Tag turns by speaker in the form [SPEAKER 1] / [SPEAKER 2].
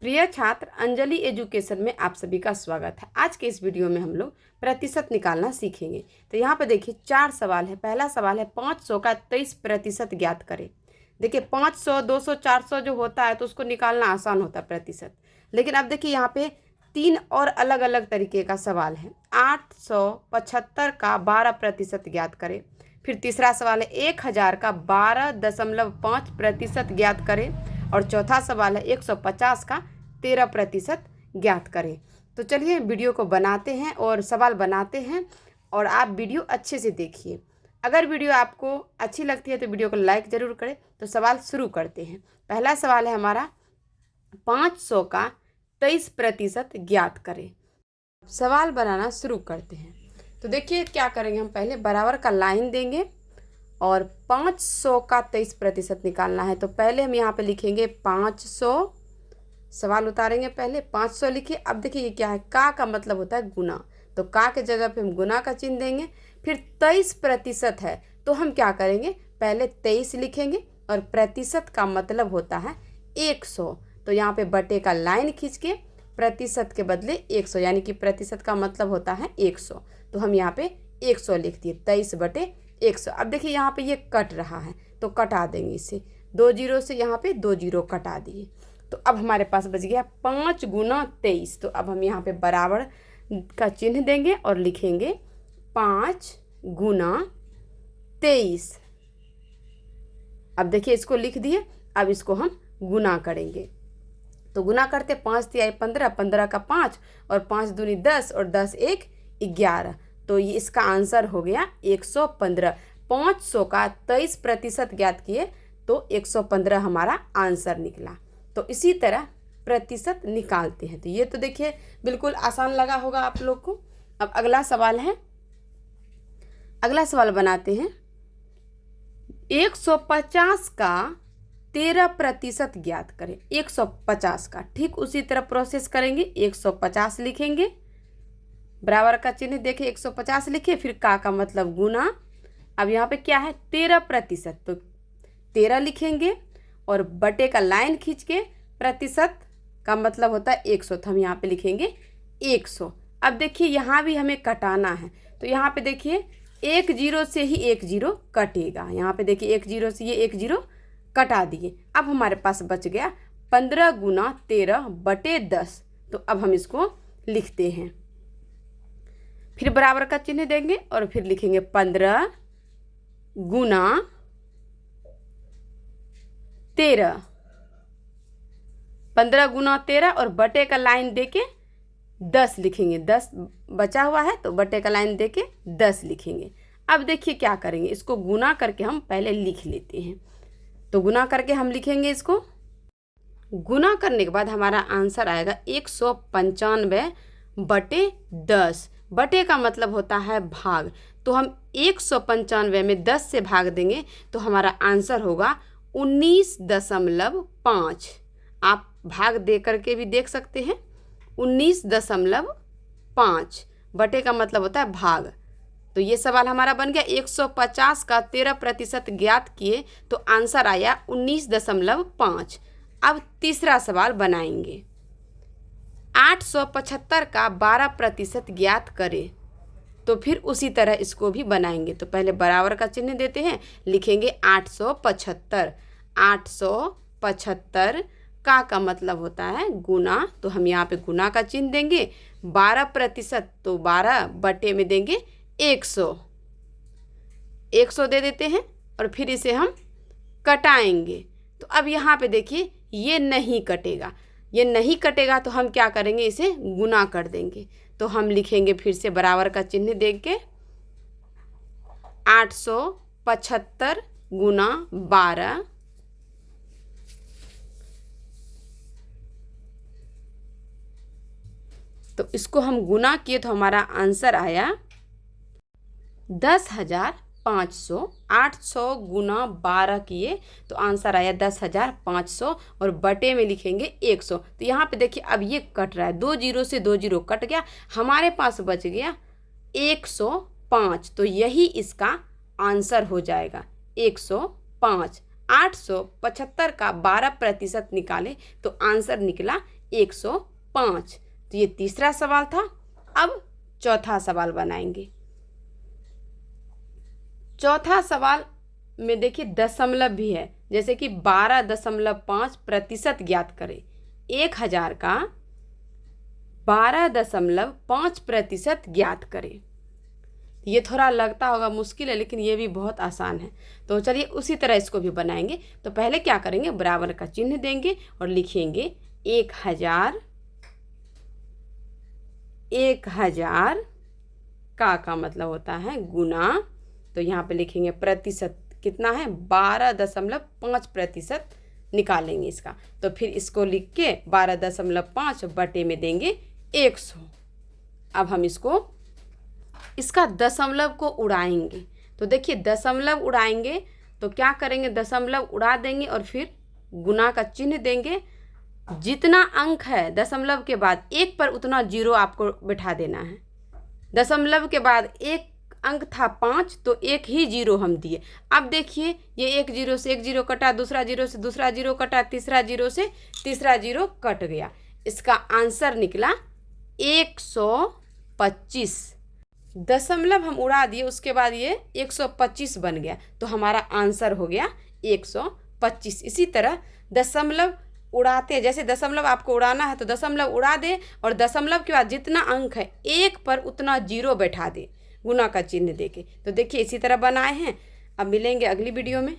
[SPEAKER 1] प्रिय छात्र, अंजलि एजुकेशन में आप सभी का स्वागत है। आज के इस वीडियो में हम लोग प्रतिशत निकालना सीखेंगे। तो यहाँ पे देखिए 4 सवाल है। पहला सवाल है 500 का 23% ज्ञात करें। देखिए 500, 200, 400 जो होता है तो उसको निकालना आसान होता है प्रतिशत। लेकिन अब देखिए यहाँ पे 3 और अलग अलग तरीके का सवाल है। 875 का 12% ज्ञात करें। फिर तीसरा सवाल है 1000 का 12.5% ज्ञात करें। और चौथा सवाल है 150 का 13% ज्ञात करें। तो चलिए वीडियो को बनाते हैं और सवाल बनाते हैं, और आप वीडियो अच्छे से देखिए। अगर वीडियो आपको अच्छी लगती है तो वीडियो को लाइक ज़रूर करें। तो सवाल शुरू करते हैं। पहला सवाल है हमारा 500 का 23% ज्ञात करें। सवाल बनाना शुरू करते हैं। तो देखिए क्या करेंगे, हम पहले बराबर का लाइन देंगे और 500 का 23% निकालना है। तो पहले हम यहाँ पे लिखेंगे 500, सवाल उतारेंगे, पहले 500 लिखिए। अब देखिए ये क्या है, का मतलब होता है गुना, तो का के जगह पे हम गुना का चिन्ह देंगे। फिर 23% है तो हम क्या करेंगे, पहले 23 लिखेंगे और प्रतिशत का मतलब होता है 100। तो यहाँ पे बटे का लाइन खींच के प्रतिशत के बदले 100, यानी कि प्रतिशत का मतलब होता है 100। तो हम यहाँ पे 100 लिख दिए, 23/100। अब देखिए यहाँ पे ये कट रहा है तो कटा देंगे इसे, 2 जीरो से यहाँ पे 2 जीरो कटा दिए। तो अब हमारे पास बच गया 5 गुना 23। तो अब हम यहाँ पे बराबर का चिन्ह देंगे और लिखेंगे 5 गुना 23। अब देखिए इसको लिख दिए। अब इसको हम गुना करेंगे। तो गुना करते 5 तिहाई 15, 15 का 5 और 5 दूनी 10 और 10 एक 11। तो ये इसका आंसर हो गया 115। 500 का 23% ज्ञात किए तो 115 हमारा आंसर निकला। तो इसी तरह प्रतिशत निकालते हैं। तो ये तो देखिए बिल्कुल आसान लगा होगा आप लोग को। अब अगला सवाल है, अगला सवाल बनाते हैं। 150 का 13% ज्ञात करें। 150 का ठीक उसी तरह प्रोसेस करेंगे। 150 लिखेंगे, बराबर का चिन्ह देखिए, 150 लिखे, फिर का मतलब गुना। अब यहाँ पे क्या है 13%, तो 13 लिखेंगे और बटे का लाइन खींच के प्रतिशत का मतलब होता है 100। तो हम यहाँ पे लिखेंगे 100। अब देखिए यहाँ भी हमें कटाना है। तो यहाँ पे देखिए 1 जीरो से ही 1 जीरो कटेगा। यहाँ पे देखिए 1 जीरो से ये 1 जीरो कटा दिए। अब हमारे पास बच गया 15 गुना 13/10। तो अब हम इसको लिखते हैं, फिर बराबर का चिन्ह देंगे और फिर लिखेंगे 15 गुना 13। 15 गुना 13 और बटे का लाइन देके 10 लिखेंगे। 10 बचा हुआ है तो बटे का लाइन देके 10 लिखेंगे। अब देखिए क्या करेंगे, इसको गुना करके हम पहले लिख लेते हैं। तो गुना करके हम लिखेंगे इसको। गुना करने के बाद हमारा आंसर आएगा 195/10। बटे का मतलब होता है भाग, तो हम 195 में 10 से भाग देंगे तो हमारा आंसर होगा 19.5। आप भाग दे करके भी देख सकते हैं। 19.5 बटे का मतलब होता है भाग। तो ये सवाल हमारा बन गया। 150 का 13% ज्ञात किए तो आंसर आया 19.5। अब तीसरा सवाल बनाएंगे। 875 का 12% ज्ञात करें। तो फिर उसी तरह इसको भी बनाएंगे। तो पहले बराबर का चिन्ह देते हैं, लिखेंगे 875। 875 का मतलब होता है गुना, तो हम यहाँ पे गुना का चिन्ह देंगे। 12% तो 12 बटे में देंगे 100। 100 दे देते हैं और फिर इसे हम कटाएंगे। तो अब यहाँ पे देखिए ये नहीं कटेगा। ये नहीं कटेगा तो हम क्या करेंगे, इसे गुना कर देंगे। तो हम लिखेंगे फिर से बराबर का चिन्ह देके 875 गुना 12। तो इसको हम गुना किए तो हमारा आंसर आया 10,500। 800 गुना 12 किए तो आंसर आया 10,500 और बटे में लिखेंगे 100। तो यहाँ पे देखिए अब ये कट रहा है, 2 जीरो से 2 जीरो कट गया, हमारे पास बच गया 105। तो यही इसका आंसर हो जाएगा 105। 875 का 12% निकाले तो आंसर निकला 105। तो ये तीसरा सवाल था। अब चौथा सवाल बनाएंगे। चौथा सवाल में देखिए दशमलव भी है, जैसे कि 12.5% ज्ञात करें। 1000 का 12.5% ज्ञात करें। ये थोड़ा लगता होगा मुश्किल है, लेकिन ये भी बहुत आसान है। तो चलिए उसी तरह इसको भी बनाएंगे। तो पहले क्या करेंगे, बराबर का चिन्ह देंगे और लिखेंगे 1000 का मतलब होता है गुना। तो यहाँ पे लिखेंगे प्रतिशत कितना है, 12.5% निकालेंगे इसका। तो फिर इसको लिख के 12.5 बटे में देंगे 100। अब हम इसका दशमलव को उड़ाएंगे। तो देखिए दशमलव उड़ाएंगे तो क्या करेंगे, दशमलव उड़ा देंगे और फिर गुना का चिन्ह देंगे। जितना अंक है दशमलव के बाद एक पर उतना जीरो आपको बिठा देना है। दशमलव के बाद एक अंक था 5, तो एक ही जीरो हम दिए। अब देखिए ये एक जीरो से एक जीरो कटा, दूसरा जीरो से दूसरा जीरो कटा, तीसरा जीरो से तीसरा जीरो कट गया। इसका आंसर निकला 125। दशमलव हम उड़ा दिए, उसके बाद ये 125 बन गया, तो हमारा आंसर हो गया 125। इसी तरह दशमलव उड़ाते हैं, जैसे दशमलव आपको उड़ाना है तो दशमलव उड़ा दे और दशमलव के बाद जितना अंक है एक पर उतना जीरो बैठा दे गुना का चिन्ह देके। तो देखिए इसी तरह बनाए हैं। अब मिलेंगे अगली वीडियो में।